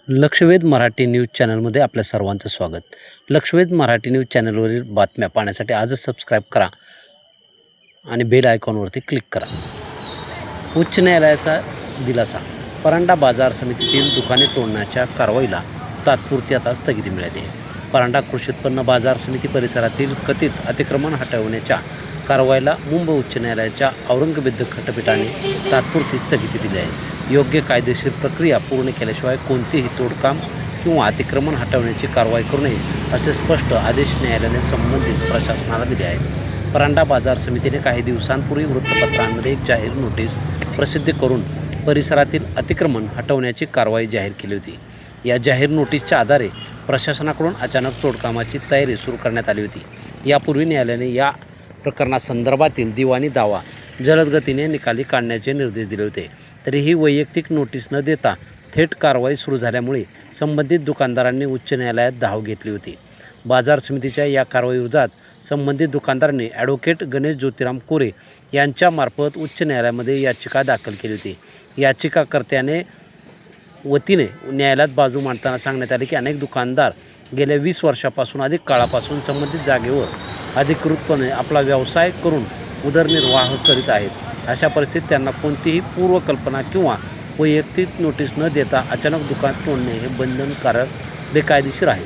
लक्षवेध Marathi news चॅनलमध्ये आपल्या सर्वांचं स्वागत. लक्षवेध मराठी न्यूज चॅनलवरील बातम्या पाहण्यासाठी आजच सबस्क्राईब करा आणि बेल आयकॉनवरती क्लिक करा. उच्च न्यायालयाचा दिलासा. परांडा बाजार समितीतील दुकाने तोडण्याच्या कारवाईला तात्पुरती आता स्थगिती मिळाली आहे. परांडा कृषी उत्पन्न बाजार समिती परिसरातील कथित अतिक्रमण हटवण्याच्या कारवाईला मुंबई उच्च न्यायालयाच्या औरंगाबाद खंडपीठाने तात्पुरती स्थगिती दिली आहे. योग्य कायदेशीर प्रक्रिया पूर्ण केल्याशिवाय कोणतेही तोडकाम किंवा अतिक्रमण हटवण्याची कारवाई करू नये असे स्पष्ट आदेश न्यायालयाने संबंधित प्रशासनाला दिले आहेत. परांडा बाजार समितीने काही दिवसांपूर्वी वृत्तपत्रांमध्ये एक जाहीर नोटीस प्रसिद्ध करून परिसरातील अतिक्रमण हटवण्याची कारवाई जाहीर केली होती. या जाहीर नोटीसच्या आधारे प्रशासनाकडून अचानक तोडकामाची तयारी सुरू करण्यात आली होती. यापूर्वी न्यायालयाने या प्रकरणासंदर्भातील दिवाणी दावा जलदगतीने निकाली काढण्याचे निर्देश दिले होते. तरीही वैयक्तिक नोटीस न देता थेट कारवाई सुरू झाल्यामुळे संबंधित दुकानदारांनी उच्च न्यायालयात धाव घेतली होती. बाजार समितीच्या या कारवाईविरोधात संबंधित दुकानदारांनी ॲडव्होकेट गणेश ज्योतिराम कोरे यांच्यामार्फत उच्च न्यायालयामध्ये याचिका दाखल केली होती. याचिकाकर्त्याने वतीने न्यायालयात बाजू मांडताना सांगण्यात आले की अनेक दुकानदार गेल्या 20 वर्षापासून अधिक काळापासून संबंधित जागेवर अधिकृतपणे आपला व्यवसाय करून उदरनिर्वाह करीत आहेत. अशा परिस्थितीत त्यांना कोणतीही पूर्वकल्पना किंवा वैयक्तिक नोटीस न देता अचानक दुकान तोडणे हे बंधनकारक बेकायदेशीर आहे.